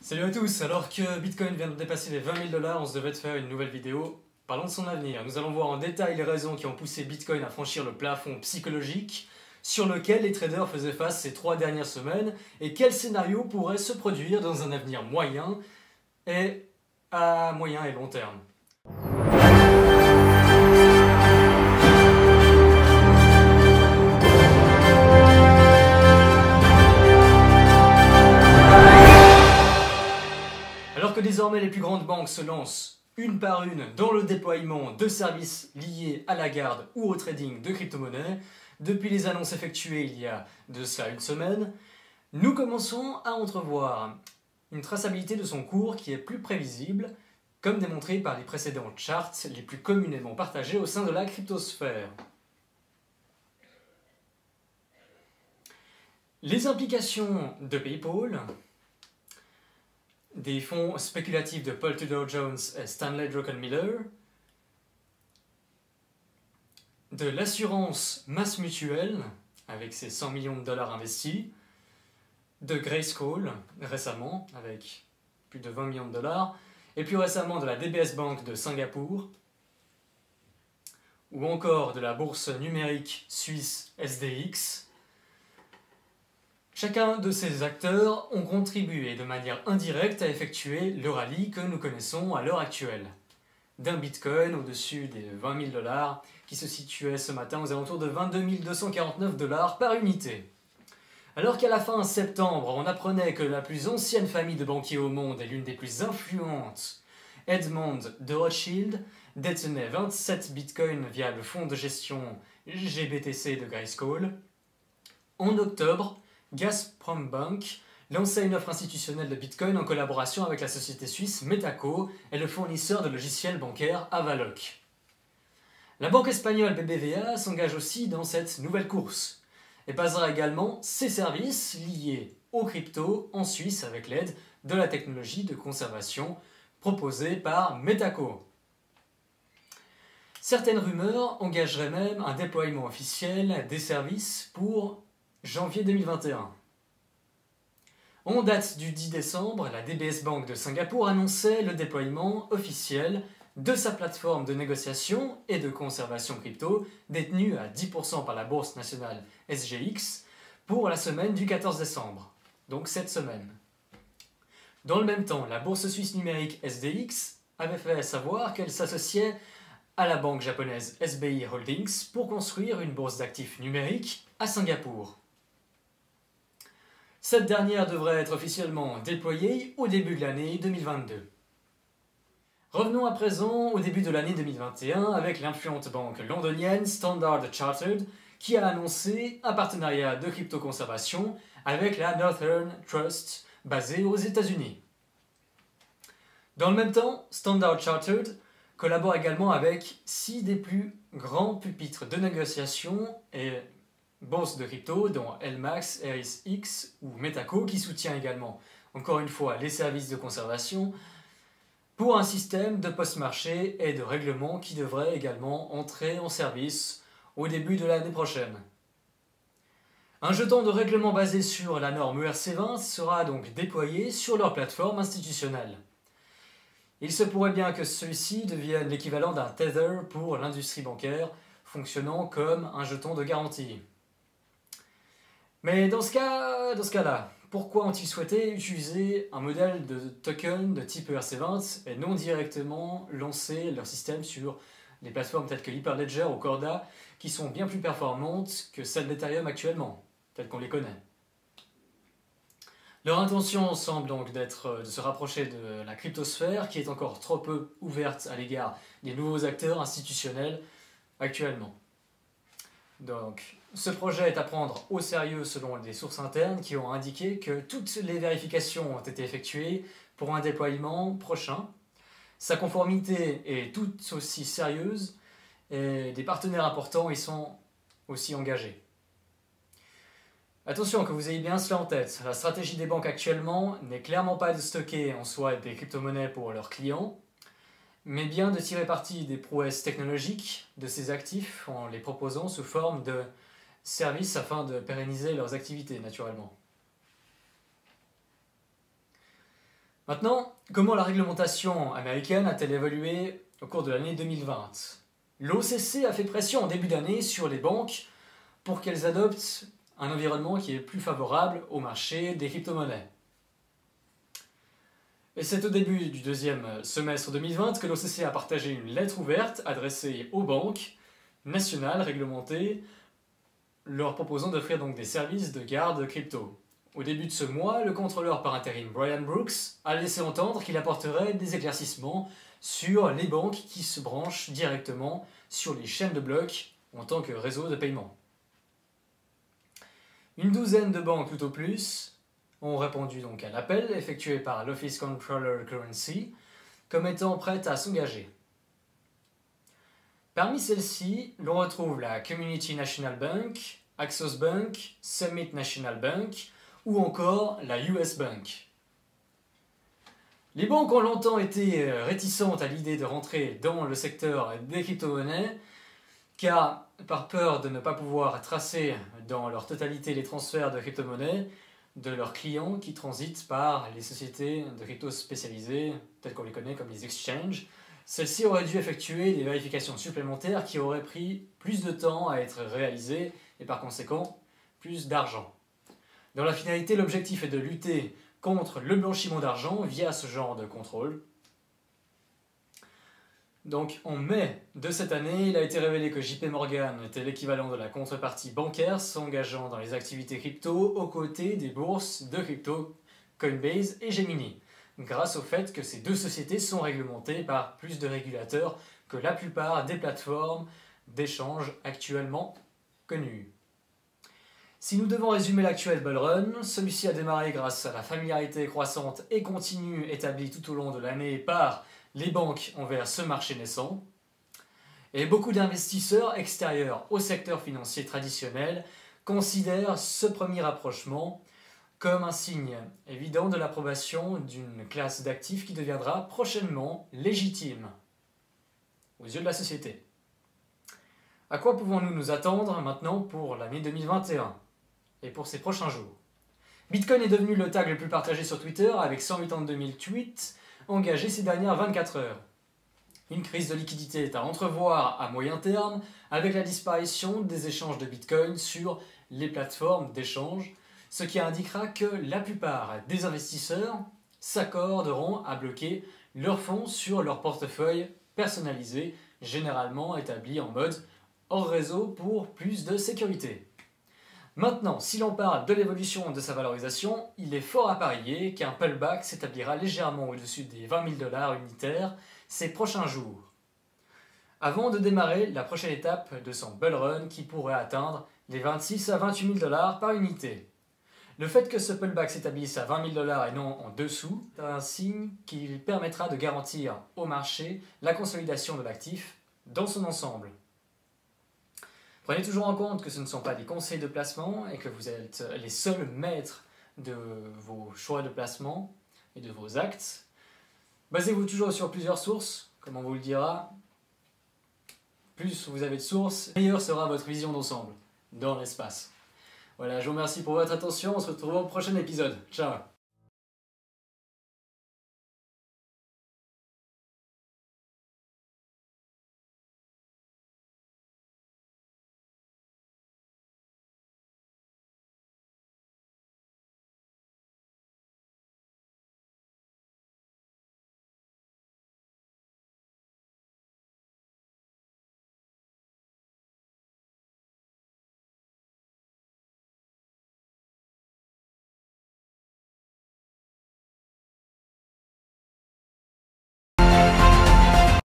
Salut à tous, alors que Bitcoin vient de dépasser les 20 000 $, on se devait de faire une nouvelle vidéo. Parlons de son avenir. Nous allons voir en détail les raisons qui ont poussé Bitcoin à franchir le plafond psychologique sur lequel les traders faisaient face ces 3 dernières semaines et quel scénario pourrait se produire dans un avenir moyen et à moyen et long terme. Alors que désormais les plus grandes banques se lancent une par une dans le déploiement de services liés à la garde ou au trading de crypto-monnaies, depuis les annonces effectuées il y a de cela une semaine, nous commençons à entrevoir une traçabilité de son cours qui est plus prévisible, comme démontré par les précédents charts les plus communément partagés au sein de la cryptosphère. Les implications de PayPal, des fonds spéculatifs de Paul Tudor Jones et Stanley Druckenmiller, de l'assurance MassMutual, avec ses 100 millions de $ investis, de Grayscale, récemment, avec plus de 20 millions de $, et plus récemment de la DBS Bank de Singapour, ou encore de la bourse numérique suisse SDX. Chacun de ces acteurs ont contribué de manière indirecte à effectuer le rallye que nous connaissons à l'heure actuelle, d'un bitcoin au-dessus des 20 000 $, qui se situait ce matin aux alentours de 22 249 $ par unité. Alors qu'à la fin septembre, on apprenait que la plus ancienne famille de banquiers au monde et l'une des plus influentes, Edmond de Rothschild, détenait 27 bitcoins via le fonds de gestion GBTC de Grayscale. En octobre, Gazprom Bank lançait une offre institutionnelle de Bitcoin en collaboration avec la société suisse Metaco et le fournisseur de logiciels bancaires Avaloq. La banque espagnole BBVA s'engage aussi dans cette nouvelle course et basera également ses services liés aux cryptos en Suisse avec l'aide de la technologie de conservation proposée par Metaco. Certaines rumeurs engageraient même un déploiement officiel des services pour janvier 2021. En date du 10 décembre, la DBS Bank de Singapour annonçait le déploiement officiel de sa plateforme de négociation et de conservation crypto, détenue à 10% par la bourse nationale SGX, pour la semaine du 14 décembre, donc cette semaine. Dans le même temps, la bourse suisse numérique SDX avait fait savoir qu'elle s'associait à la banque japonaise SBI Holdings pour construire une bourse d'actifs numériques à Singapour. Cette dernière devrait être officiellement déployée au début de l'année 2022. Revenons à présent au début de l'année 2021 avec l'influente banque londonienne Standard Chartered qui a annoncé un partenariat de crypto-conservation avec la Northern Trust basée aux États-Unis. Dans le même temps, Standard Chartered collabore également avec 6 des plus grands pupitres de négociation et bourses de crypto, dont LMAX, RSX ou Metaco, qui soutient également, encore une fois, les services de conservation, pour un système de post-marché et de règlement qui devrait également entrer en service au début de l'année prochaine. Un jeton de règlement basé sur la norme ERC20 sera donc déployé sur leur plateforme institutionnelle. Il se pourrait bien que celui-ci devienne l'équivalent d'un Tether pour l'industrie bancaire, fonctionnant comme un jeton de garantie. Mais dans ce cas-là, pourquoi ont-ils souhaité utiliser un modèle de token de type ERC20 et non directement lancer leur système sur les plateformes telles que Hyperledger ou Corda, qui sont bien plus performantes que celles d'Ethereum actuellement, telles qu'on les connaît? Leur intention semble donc d'être de se rapprocher de la cryptosphère, qui est encore trop peu ouverte à l'égard des nouveaux acteurs institutionnels actuellement. Donc, ce projet est à prendre au sérieux selon des sources internes qui ont indiqué que toutes les vérifications ont été effectuées pour un déploiement prochain. Sa conformité est tout aussi sérieuse et des partenaires importants y sont aussi engagés. Attention que vous ayez bien cela en tête, la stratégie des banques actuellement n'est clairement pas de stocker en soi des crypto-monnaies pour leurs clients, mais bien de tirer parti des prouesses technologiques de ces actifs en les proposant sous forme de services afin de pérenniser leurs activités naturellement. Maintenant, comment la réglementation américaine a-t-elle évolué au cours de l'année 2020? L'OCC a fait pression en début d'année sur les banques pour qu'elles adoptent un environnement qui est plus favorable au marché des crypto-monnaies. Et c'est au début du deuxième semestre 2020 que l'OCC a partagé une lettre ouverte adressée aux banques nationales réglementées, leur proposant d'offrir donc des services de garde crypto. Au début de ce mois, le contrôleur par intérim Brian Brooks a laissé entendre qu'il apporterait des éclaircissements sur les banques qui se branchent directement sur les chaînes de blocs en tant que réseau de paiement. Une douzaine de banques tout au plus ont répondu donc à l'appel effectué par l'Office Controller Currency comme étant prêtes à s'engager. Parmi celles-ci, l'on retrouve la Community National Bank, Axos Bank, Summit National Bank ou encore la US Bank. Les banques ont longtemps été réticentes à l'idée de rentrer dans le secteur des crypto-monnaies car, par peur de ne pas pouvoir tracer dans leur totalité les transferts de crypto-monnaies de leurs clients qui transitent par les sociétés de crypto spécialisées, telles qu'on les connaît comme les exchanges, celles-ci auraient dû effectuer des vérifications supplémentaires qui auraient pris plus de temps à être réalisées et par conséquent plus d'argent. Dans la finalité, l'objectif est de lutter contre le blanchiment d'argent via ce genre de contrôle. Donc en mai de cette année, il a été révélé que JP Morgan était l'équivalent de la contrepartie bancaire s'engageant dans les activités crypto aux côtés des bourses de crypto Coinbase et Gemini, grâce au fait que ces deux sociétés sont réglementées par plus de régulateurs que la plupart des plateformes d'échange actuellement connues. Si nous devons résumer l'actuel bull run, celui-ci a démarré grâce à la familiarité croissante et continue établie tout au long de l'année par les banques envers ce marché naissant, et beaucoup d'investisseurs extérieurs au secteur financier traditionnel considèrent ce premier rapprochement comme un signe évident de l'approbation d'une classe d'actifs qui deviendra prochainement légitime aux yeux de la société. À quoi pouvons-nous nous attendre maintenant pour l'année 2021 et pour ces prochains jours? Bitcoin est devenu le tag le plus partagé sur Twitter avec 182 000 tweets engagés ces dernières 24 heures. Une crise de liquidité est à entrevoir à moyen terme avec la disparition des échanges de Bitcoin sur les plateformes d'échange, ce qui indiquera que la plupart des investisseurs s'accorderont à bloquer leurs fonds sur leur portefeuille personnalisé, généralement établi en mode hors réseau pour plus de sécurité. Maintenant, si l'on parle de l'évolution de sa valorisation, il est fort à parier qu'un pullback s'établira légèrement au-dessus des 20 000 $ unitaires ces prochains jours, avant de démarrer la prochaine étape de son bull run qui pourrait atteindre les 26 à 28 000 $ par unité. Le fait que ce pullback s'établisse à 20 000 $ et non en dessous est un signe qui permettra de garantir au marché la consolidation de l'actif dans son ensemble. Prenez toujours en compte que ce ne sont pas des conseils de placement et que vous êtes les seuls maîtres de vos choix de placement et de vos actes. Basez-vous toujours sur plusieurs sources, comme on vous le dira. Plus vous avez de sources, meilleure sera votre vision d'ensemble dans l'espace. Voilà, je vous remercie pour votre attention, on se retrouve au prochain épisode. Ciao!